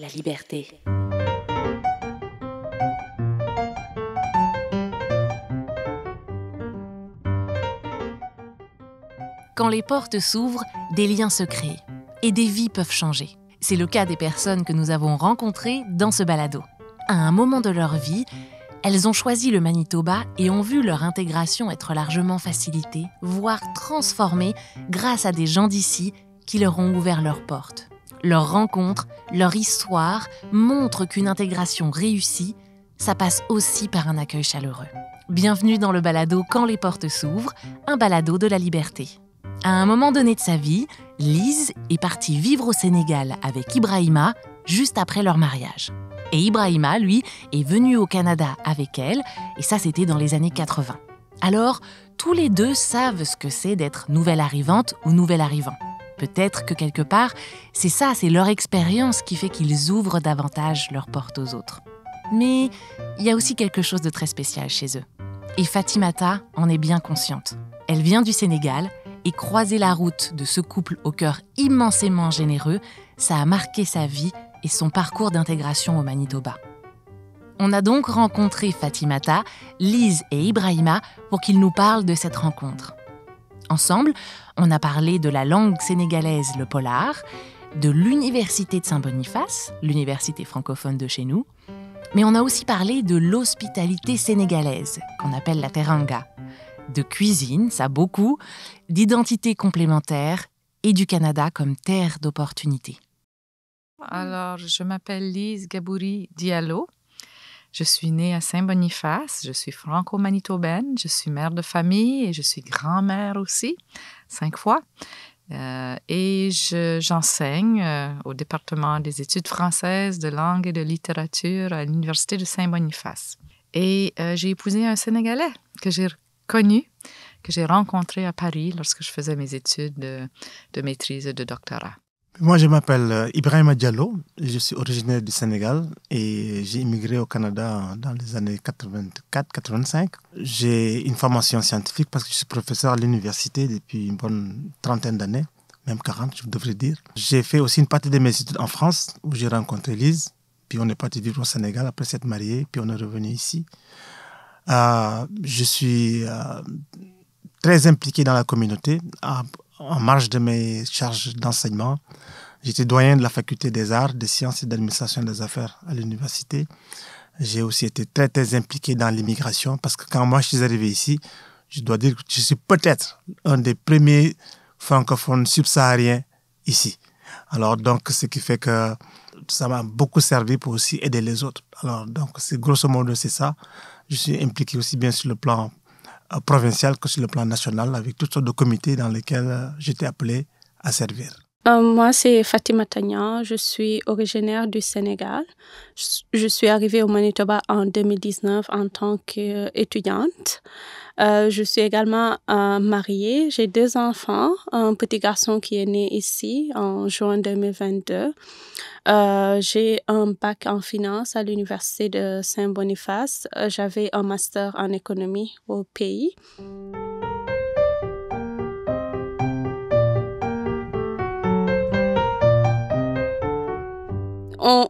la liberté. Quand les portes s'ouvrent, des liens se créent et des vies peuvent changer. C'est le cas des personnes que nous avons rencontrées dans ce balado. À un moment de leur vie, elles ont choisi le Manitoba et ont vu leur intégration être largement facilitée, voire transformée grâce à des gens d'ici qui leur ont ouvert leurs portes. Leurs rencontres, leur histoire montrent qu'une intégration réussie, ça passe aussi par un accueil chaleureux. Bienvenue dans le balado Quand les portes s'ouvrent, un balado de la liberté. À un moment donné de sa vie, Lise est partie vivre au Sénégal avec Ibrahima juste après leur mariage. Et Ibrahima, lui, est venu au Canada avec elle, et ça, c'était dans les années 80. Alors, tous les deux savent ce que c'est d'être nouvelle arrivante ou nouvel arrivant. Peut-être que quelque part, c'est leur expérience qui fait qu'ils ouvrent davantage leurs portes aux autres. Mais il y a aussi quelque chose de très spécial chez eux. Et Fatimata en est bien consciente. Elle vient du Sénégal, et croiser la route de ce couple au cœur immensément généreux, ça a marqué sa vie et son parcours d'intégration au Manitoba. On a donc rencontré Fatimata, Lise et Ibrahima pour qu'ils nous parlent de cette rencontre. Ensemble, on a parlé de la langue sénégalaise, le polar, de l'université de Saint-Boniface, l'université francophone de chez nous, mais on a aussi parlé de l'hospitalité sénégalaise, qu'on appelle la teranga, de cuisine, ça beaucoup, d'identité complémentaire et du Canada comme terre d'opportunités. Alors, je m'appelle Lise Gabouri Diallo. Je suis née à Saint-Boniface. Je suis franco-manitobaine. Je suis mère de famille et je suis grand-mère aussi, 5 fois. J'enseigne au département des études françaises, de langue et de littérature à l'université de Saint-Boniface. Et j'ai épousé un Sénégalais que j'ai connu, que j'ai rencontré à Paris lorsque je faisais mes études de maîtrise et de doctorat. Moi, je m'appelle Ibrahima Diallo, je suis originaire du Sénégal et j'ai immigré au Canada dans les années 84-85. J'ai une formation scientifique parce que je suis professeur à l'université depuis une bonne trentaine d'années, même 40, je devrais dire. J'ai fait aussi une partie de mes études en France où j'ai rencontré Lise, puis on est parti vivre au Sénégal après s'être mariés, puis on est revenu ici. Je suis très impliqué dans la communauté, en marge de mes charges d'enseignement. J'étais doyen de la faculté des arts, des sciences et d'administration des affaires à l'université. J'ai aussi été très, très impliqué dans l'immigration parce que quand moi je suis arrivé ici, je dois dire que je suis peut-être un des premiers francophones subsahariens ici. Alors donc, ce qui fait que ça m'a beaucoup servi pour aussi aider les autres. Alors donc, grosso modo, c'est ça. Je suis impliqué aussi bien sur le plan provincial que sur le plan national avec toutes sortes de comités dans lesquels j'étais appelé à servir. Moi, c'est Fatima Tagnan. Je suis originaire du Sénégal. Je suis arrivée au Manitoba en 2019 en tant qu'étudiante. Je suis également mariée. J'ai 2 enfants. Un petit garçon qui est né ici en juin 2022. J'ai un bac en finance à l'université de Saint-Boniface. J'avais un master en économie au pays.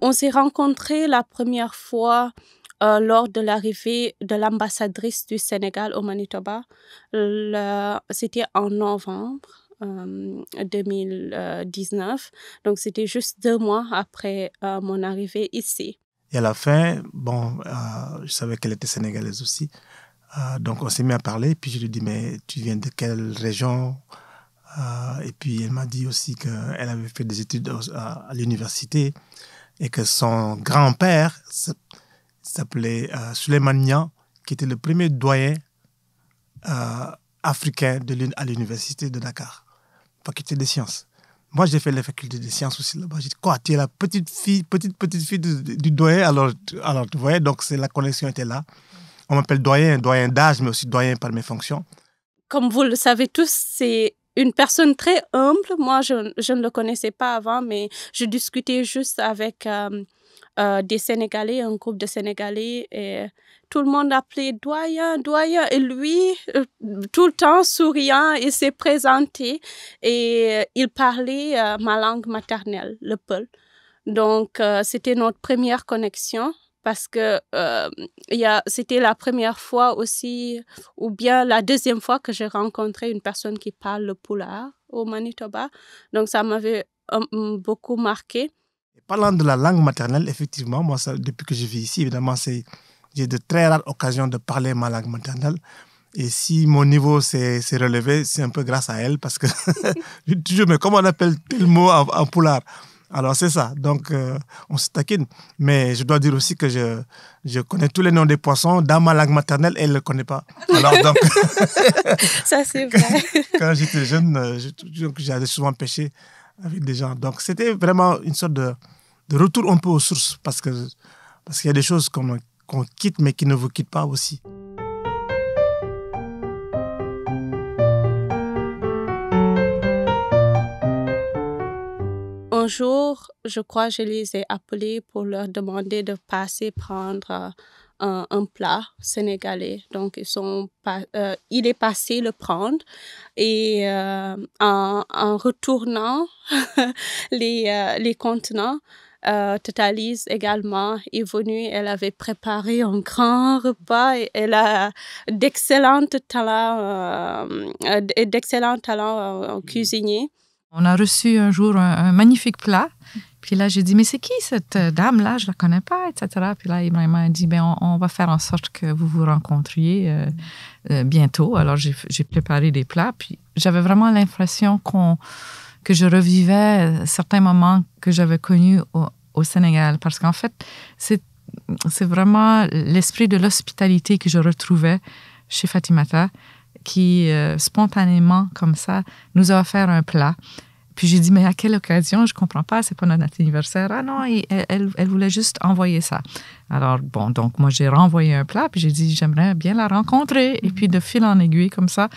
On s'est rencontrés la première fois lors de l'arrivée de l'ambassadrice du Sénégal au Manitoba. C'était en novembre 2019. Donc, c'était juste 2 mois après mon arrivée ici. Et à la fin, je savais qu'elle était sénégalaise aussi. Donc, on s'est mis à parler. Puis, je lui ai dit, mais tu viens de quelle région ? Et puis, elle m'a dit aussi qu'elle avait fait des études à l'université et que son grand-père s'appelait Souleymane Niang, qui était le premier doyen africain à l'université de Dakar, faculté des sciences. Moi, j'ai fait la faculté des sciences aussi là-bas. J'ai dit, quoi, tu es la petite fille du doyen, alors tu voyais, donc la connexion était là. On m'appelle doyen d'âge, mais aussi doyen par mes fonctions. Comme vous le savez tous, c'est une personne très humble. Moi, je ne le connaissais pas avant, mais je discutais juste avec des Sénégalais, un groupe de Sénégalais, et tout le monde l'appelait doyen. Et lui, tout le temps souriant, il s'est présenté et il parlait ma langue maternelle, le peul. Donc, c'était notre première connexion parce que c'était la première fois aussi, ou bien la deuxième fois que j'ai rencontré une personne qui parle le pulaar au Manitoba. Donc, ça m'avait beaucoup marqué. Parlant de la langue maternelle, effectivement, moi, depuis que je vis ici, évidemment, j'ai de très rares occasions de parler ma langue maternelle. Et si mon niveau s'est relevé, c'est un peu grâce à elle parce que je dis toujours, mais comment on appelle tel mot en pulaar? Alors, c'est ça. Donc, on se taquine. Mais je dois dire aussi que je connais tous les noms des poissons dans ma langue maternelle et elle ne le connaît pas. Alors, donc... Ça, c'est vrai. Quand j'étais jeune, j'allais souvent pêcher avec des gens. Donc, c'était vraiment une sorte de retour un peu aux sources parce qu'il y a des choses qu'on quitte mais qui ne vous quittent pas aussi. Un jour, je crois que je les ai appelés pour leur demander de passer prendre un plat sénégalais. Donc, il est passé le prendre et en retournant les contenants, Totalise également est venue. Elle avait préparé un grand repas et elle a d'excellents talents cuisiniers. On a reçu un jour un magnifique plat. Puis là, j'ai dit, mais c'est qui cette dame-là? Je la connais pas, etc. Puis là, Ibrahim a dit, on va faire en sorte que vous vous rencontriez bientôt. Alors, j'ai préparé des plats. Puis j'avais vraiment l'impression que je revivais certains moments que j'avais connus au Sénégal. Parce qu'en fait, c'est vraiment l'esprit de l'hospitalité que je retrouvais chez Fatimata, qui, spontanément, comme ça, nous a offert un plat. Puis j'ai dit, mais à quelle occasion? Je comprends pas, c'est pas notre anniversaire. Ah non, elle voulait juste envoyer ça. Alors, bon, donc moi, j'ai renvoyé un plat, puis j'ai dit, j'aimerais bien la rencontrer. Et puis, de fil en aiguille, comme ça,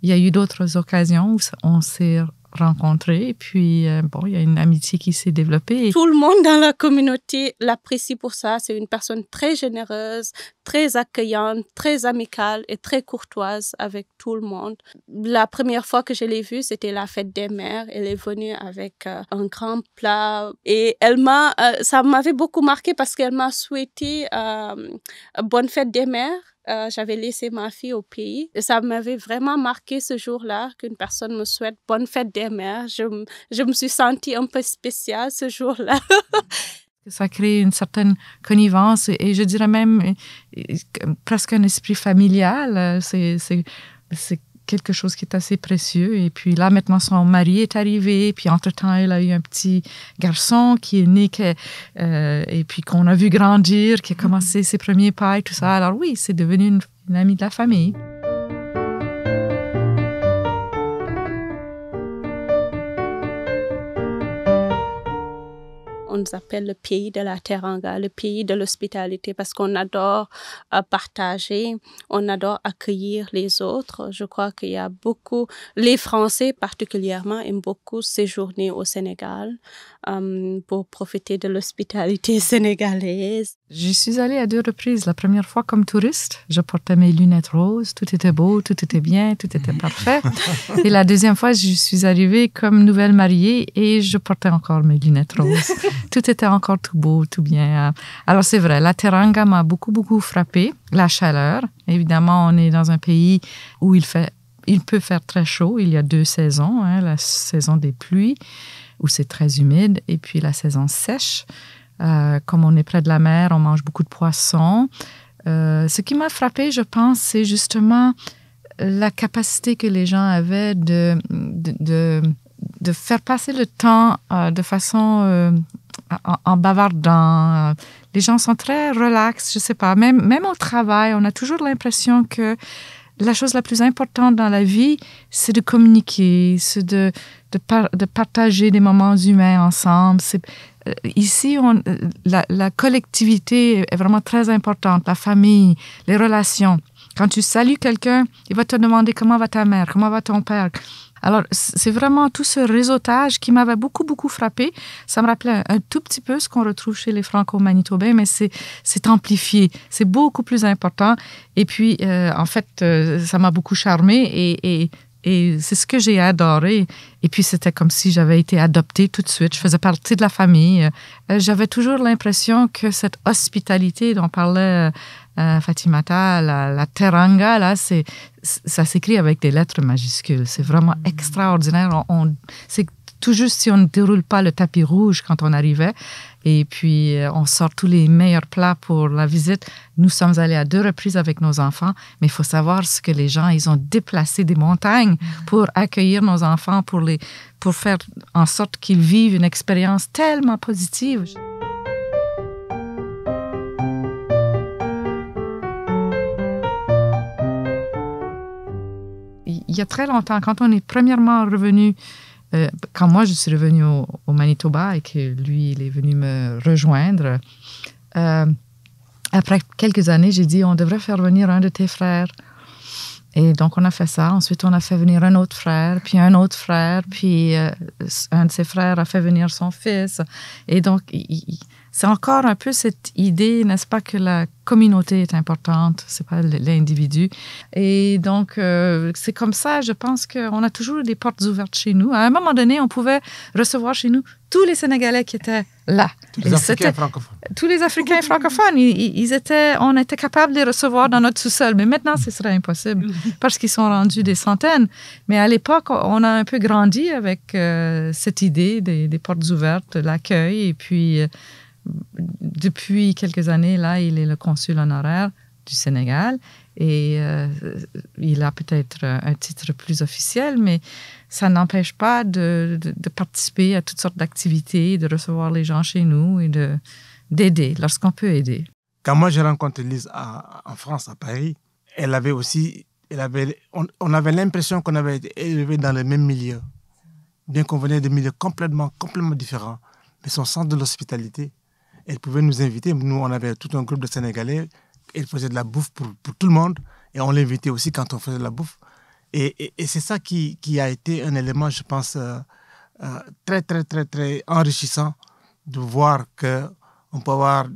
il y a eu d'autres occasions où on s'est rencontrés. Et puis, bon, il y a une amitié qui s'est développée. Tout le monde dans la communauté l'apprécie pour ça. C'est une personne très généreuse, très accueillante, très amicale et très courtoise avec tout le monde. La première fois que je l'ai vue, c'était la fête des mères. Elle est venue avec un grand plat et ça m'avait beaucoup marqué parce qu'elle m'a souhaité bonne fête des mères. J'avais laissé ma fille au pays et ça m'avait vraiment marqué ce jour-là qu'une personne me souhaite bonne fête des mères. Je me suis sentie un peu spéciale ce jour-là. Ça crée une certaine connivence et je dirais même presque un esprit familial. C'est quelque chose qui est assez précieux. Et puis là, maintenant, son mari est arrivé. Puis entre-temps, elle a eu un petit garçon qui est né et puis qu'on a vu grandir, qui a commencé ses premiers pas et tout ça. Alors oui, c'est devenu une amie de la famille. On nous appelle le pays de la teranga, le pays de l'hospitalité, parce qu'on adore partager, on adore accueillir les autres. Je crois qu'il y a beaucoup, les Français particulièrement aiment beaucoup séjourner au Sénégal pour profiter de l'hospitalité sénégalaise. J'y suis allée à 2 reprises. La première fois comme touriste, je portais mes lunettes roses, tout était beau, tout était bien, tout était parfait. Et la deuxième fois, je suis arrivée comme nouvelle mariée et je portais encore mes lunettes roses. Tout était encore tout beau, tout bien. Alors c'est vrai, la teranga m'a beaucoup, beaucoup frappée. La chaleur, évidemment, on est dans un pays où il peut faire très chaud. Il y a 2 saisons, la saison des pluies, où c'est très humide, et puis la saison sèche. Comme on est près de la mer, on mange beaucoup de poissons. Ce qui m'a frappée, je pense, c'est justement la capacité que les gens avaient de faire passer le temps de façon en bavardant. Les gens sont très relax, je sais pas. Même au travail, on a toujours l'impression que la chose la plus importante dans la vie, c'est de communiquer, c'est de partager des moments humains ensemble. Ici, la collectivité est vraiment très importante, la famille, les relations. Quand tu salues quelqu'un, il va te demander comment va ta mère, comment va ton père. Alors, c'est vraiment tout ce réseautage qui m'avait beaucoup, beaucoup frappé. Ça me rappelait un tout petit peu ce qu'on retrouve chez les Franco-Manitobains, mais c'est amplifié. C'est beaucoup plus important. Et puis, en fait, ça m'a beaucoup charmée et Et c'est ce que j'ai adoré. Et puis, c'était comme si j'avais été adoptée tout de suite. Je faisais partie de la famille. J'avais toujours l'impression que cette hospitalité dont parlait Fatimata, la teranga, là, ça s'écrit avec des lettres majuscules. C'est vraiment extraordinaire. C'est tout juste si on ne déroule pas le tapis rouge quand on arrivait. Et puis, on sort tous les meilleurs plats pour la visite. Nous sommes allés à 2 reprises avec nos enfants, mais il faut savoir ce que les gens, ils ont déplacé des montagnes pour accueillir nos enfants, pour faire en sorte qu'ils vivent une expérience tellement positive. Il y a très longtemps, quand on est premièrement revenu, quand moi je suis revenue au Manitoba et que lui, il est venu me rejoindre, après quelques années, j'ai dit, on devrait faire venir un de tes frères. Et donc, on a fait ça. Ensuite, on a fait venir un autre frère, puis un autre frère, puis un de ses frères a fait venir son fils. Et donc, c'est encore un peu cette idée, n'est-ce pas, que la communauté est importante, c'est pas l'individu. Et donc, c'est comme ça, je pense qu'on a toujours des portes ouvertes chez nous. À un moment donné, on pouvait recevoir chez nous tous les Sénégalais qui étaient là. Tous les Africains francophones. Tous les Africains francophones, on était capable de les recevoir dans notre sous-sol. Mais maintenant, ce serait impossible parce qu'ils sont rendus des centaines. Mais à l'époque, on a un peu grandi avec cette idée des portes ouvertes, de l'accueil. Et puis, depuis quelques années, là, il est le consul honoraire du Sénégal. Et il a peut-être un titre plus officiel, mais ça n'empêche pas de participer à toutes sortes d'activités, de recevoir les gens chez nous et d'aider lorsqu'on peut aider. Quand moi j'ai rencontré Lise en France, à Paris, on avait l'impression qu'on avait été élevés dans le même milieu, bien qu'on venait de milieux complètement différents. Mais son sens de l'hospitalité, elle pouvait nous inviter. Nous, on avait tout un groupe de Sénégalais. Elle faisait de la bouffe pour tout le monde et on l'invitait aussi quand on faisait de la bouffe. Et c'est ça qui a été un élément, je pense, très, très, très, très enrichissant de voir qu'on peut avoir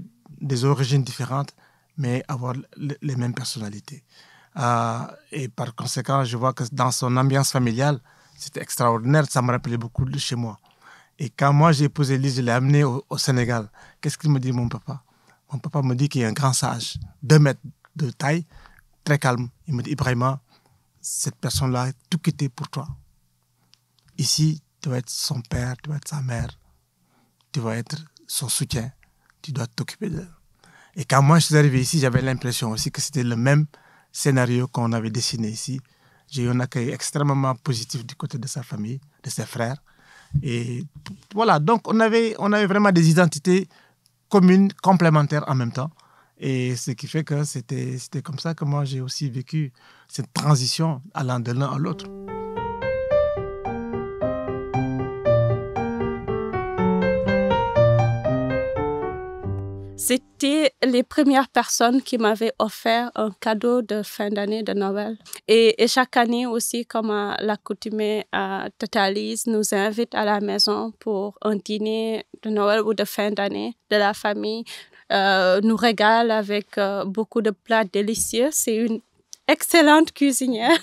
des origines différentes, mais avoir les mêmes personnalités. Et par conséquent, je vois que dans son ambiance familiale, c'était extraordinaire. Ça me rappelait beaucoup de chez moi. Et quand moi, j'ai épousé Lise, je l'ai amenée au Sénégal. Qu'est-ce qu'il me dit, mon papa? Mon papa me dit qu'il est un grand sage, 2 mètres de taille, très calme. Il me dit, Ibrahima, cette personne-là a tout quitté pour toi. Ici, tu vas être son père, tu vas être sa mère, tu vas être son soutien, tu dois t'occuper d'elle. Et quand moi je suis arrivé ici, j'avais l'impression aussi que c'était le même scénario qu'on avait dessiné ici. J'ai eu un accueil extrêmement positif du côté de sa famille, de ses frères. Et voilà, donc on avait vraiment des identités communes, complémentaires en même temps. Et ce qui fait que c'était comme ça que moi j'ai aussi vécu cette transition allant de l'un à l'autre. C'était les premières personnes qui m'avaient offert un cadeau de fin d'année de Noël. Et chaque année aussi, comme à l'accoutumée, Tata Lise nous invite à la maison pour un dîner de Noël ou de fin d'année de la famille. Nous régale avec beaucoup de plats délicieux. C'est une excellente cuisinière.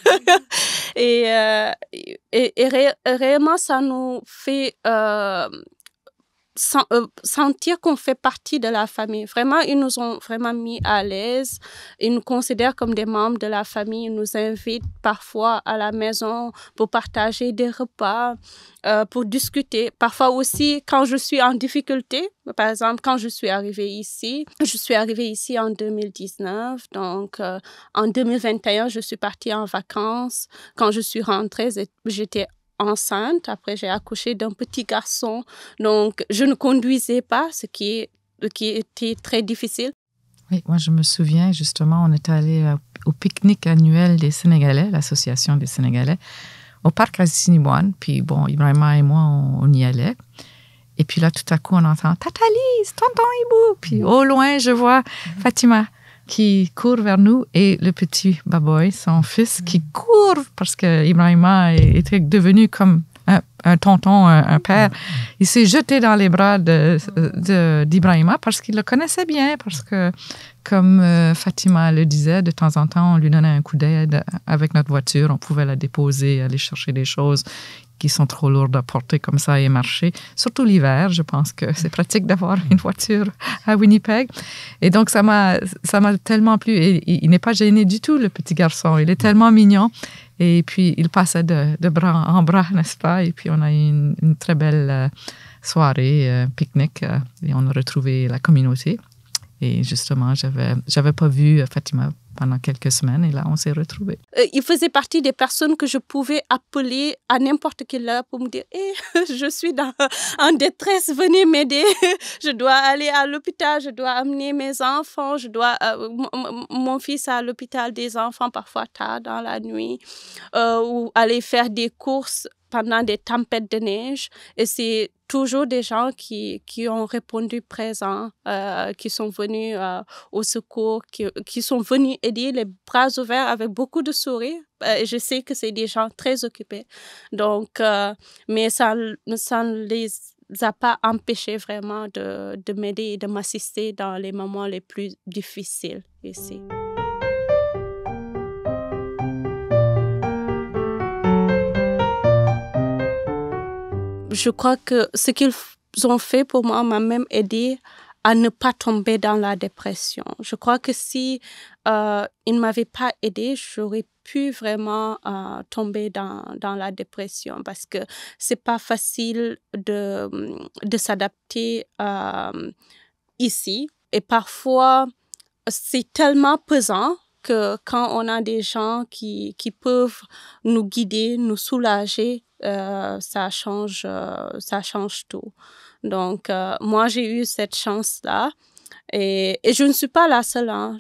et réellement, ça nous fait sentir qu'on fait partie de la famille. Vraiment, ils nous ont vraiment mis à l'aise. Ils nous considèrent comme des membres de la famille. Ils nous invitent parfois à la maison pour partager des repas, pour discuter. Parfois aussi, quand je suis en difficulté, par exemple, quand je suis arrivée ici en 2019. Donc, en 2021, je suis partie en vacances. Quand je suis rentrée, j'étais enceinte. Après, j'ai accouché d'un petit garçon. Donc, je ne conduisais pas, ce qui était très difficile. Oui, moi, je me souviens, justement, on est allé au pique-nique annuel des Sénégalais, l'association des Sénégalais, au parc Assiniboine. Puis, bon, Ibrahima et moi, on y allait. Et puis là, tout à coup, on entend « Tata Lise, tonton Ibou ». Puis, au loin, je vois Fatima qui court vers nous et le petit Baboy, son fils, qui court parce que Ibrahima était devenu comme un tonton, un père. Il s'est jeté dans les bras d'Ibrahima parce qu'il le connaissait bien, parce que, comme Fatima le disait, de temps en temps, on lui donnait un coup d'aide avec notre voiture. On pouvait la déposer, aller chercher des choses qui sont trop lourdes à porter comme ça et marcher. Surtout l'hiver, je pense que c'est pratique d'avoir une voiture à Winnipeg. Et donc, ça m'a tellement plu. Et il n'est pas gêné du tout, le petit garçon. Il est tellement mignon. Et puis, il passait de bras en bras, n'est-ce pas? Et puis, on a eu une très belle soirée, pique-nique, et on a retrouvé la communauté. Et justement, j'avais pas vu Fatima pendant quelques semaines, et là, on s'est retrouvés. Il faisait partie des personnes que je pouvais appeler à n'importe quelle heure pour me dire hey, je suis en détresse, venez m'aider. Je dois aller à l'hôpital, je dois amener mes enfants, mon fils à l'hôpital des enfants parfois tard dans la nuit, ou aller faire des courses pendant des tempêtes de neige. Et c'est toujours des gens qui ont répondu présents, qui sont venus au secours, qui sont venus aider les bras ouverts avec beaucoup de sourires. Je sais que c'est des gens très occupés. Donc, mais ça ne les a pas empêchés vraiment de m'aider et de m'assister dans les moments les plus difficiles ici. Je crois que ce qu'ils ont fait pour moi m'a même aidé à ne pas tomber dans la dépression. Je crois que si ils ne m'avaient pas aidé, j'aurais pu vraiment tomber dans la dépression parce que c'est pas facile de s'adapter ici. Et parfois, c'est tellement pesant que quand on a des gens qui peuvent nous guider, nous soulager, ça change tout. Donc, moi, j'ai eu cette chance-là. Et je ne suis pas la seule. Hein.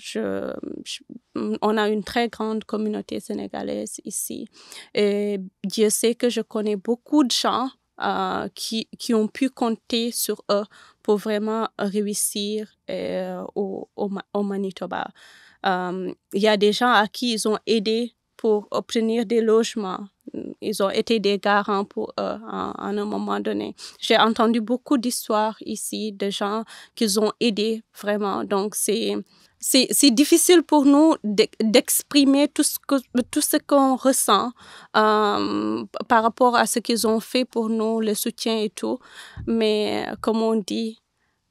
On a une très grande communauté sénégalaise ici. Et Dieu sait que je connais beaucoup de gens qui ont pu compter sur eux pour vraiment réussir au Manitoba. Il y a des gens à qui ils ont aidé pour obtenir des logements. Ils ont été des garants pour eux à un moment donné. J'ai entendu beaucoup d'histoires ici de gens qu'ils ont aidés vraiment. Donc, c'est difficile pour nous d'exprimer tout ce qu'on ressent par rapport à ce qu'ils ont fait pour nous, le soutien et tout. Mais comme on dit,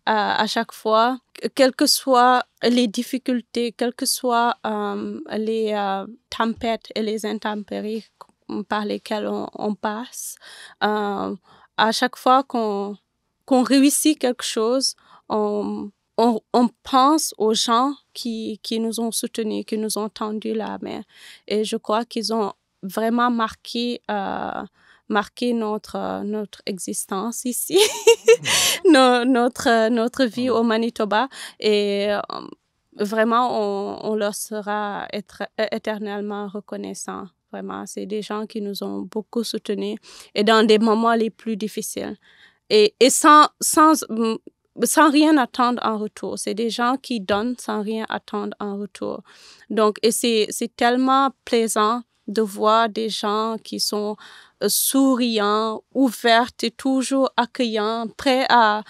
à chaque fois, quelles que soient les difficultés, quelles que soient les tempêtes et les intempéries par lesquelles on passe, à chaque fois qu'on réussit quelque chose, on pense aux gens qui nous ont soutenus, qui nous ont tendu la main. Et je crois qu'ils ont vraiment marqué notre existence ici, notre vie au Manitoba. Et vraiment, on leur sera éternellement reconnaissant. Vraiment, c'est des gens qui nous ont beaucoup soutenus et dans des moments les plus difficiles. Et sans rien attendre en retour. C'est des gens qui donnent sans rien attendre en retour. Donc, et c'est tellement plaisant de voir des gens qui sont souriants, ouverts et toujours accueillants, prêts à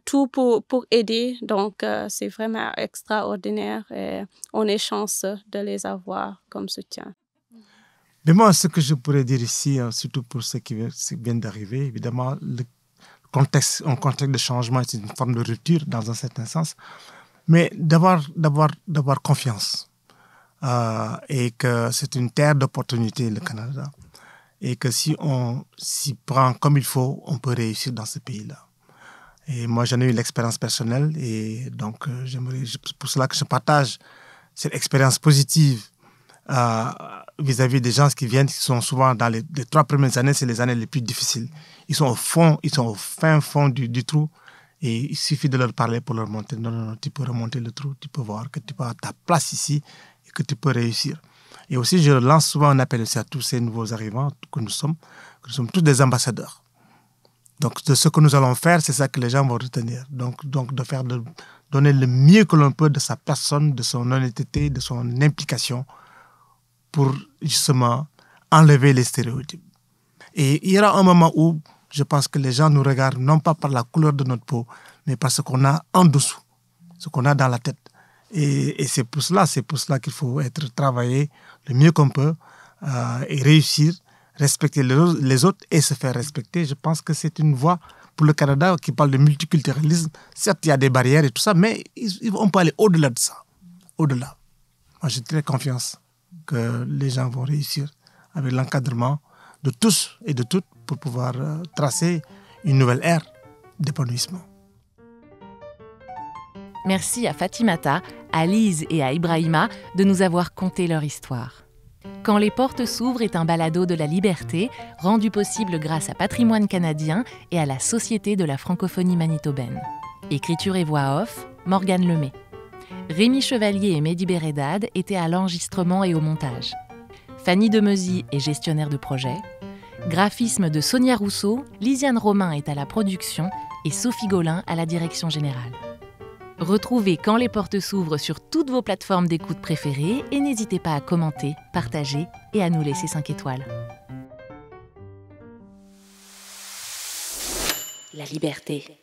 tout pour aider. Donc, c'est vraiment extraordinaire et on est chanceux de les avoir comme soutien. Mais moi, ce que je pourrais dire ici, surtout pour ceux qui viennent d'arriver, évidemment, un contexte de changement, c'est une forme de rupture dans un certain sens, mais d'avoir confiance et que c'est une terre d'opportunités, le Canada, et que si on s'y prend comme il faut, on peut réussir dans ce pays-là. Et moi, j'en ai eu l'expérience personnelle et donc c'est pour cela que je partage cette expérience positive vis-à-vis des gens qui viennent, qui sont souvent dans les 3 premières années, c'est les années les plus difficiles. Ils sont au fin fond du trou et il suffit de leur parler pour leur montrer. Non, tu peux remonter le trou, tu peux voir que tu peux avoir ta place ici et que tu peux réussir. Et aussi, je lance souvent un appel aussi à tous ces nouveaux arrivants que nous sommes tous des ambassadeurs. Donc, de ce que nous allons faire, c'est ça que les gens vont retenir. Donc de donner le mieux que l'on peut de sa personne, de son honnêteté, de son implication pour justement enlever les stéréotypes. Et il y aura un moment où je pense que les gens nous regardent non pas par la couleur de notre peau, mais par ce qu'on a en dessous, ce qu'on a dans la tête. Et c'est pour cela qu'il faut travailler le mieux qu'on peut et réussir, respecter les autres et se faire respecter. Je pense que c'est une voie pour le Canada qui parle de multiculturalisme. Certes, il y a des barrières et tout ça, mais on peut aller au-delà de ça. Au-delà. Moi, j'ai très confiance que les gens vont réussir avec l'encadrement de tous et de toutes pour pouvoir tracer une nouvelle ère d'épanouissement. Merci à Fatimata, à Lise et à Ibrahima de nous avoir conté leur histoire. Quand les portes s'ouvrent est un balado de la liberté, rendu possible grâce à Patrimoine canadien et à la Société de la francophonie manitobaine. Écriture et voix off, Morgane Lemay. Rémi Chevalier et Mehdi Béredad étaient à l'enregistrement et au montage. Fanny Demeuzy est gestionnaire de projet. Graphisme de Sonia Rousseau, Lisiane Romain est à la production et Sophie Gaulin à la direction générale. Retrouvez Quand les portes s'ouvrent sur toutes vos plateformes d'écoute préférées et n'hésitez pas à commenter, partager et à nous laisser 5 étoiles. La liberté.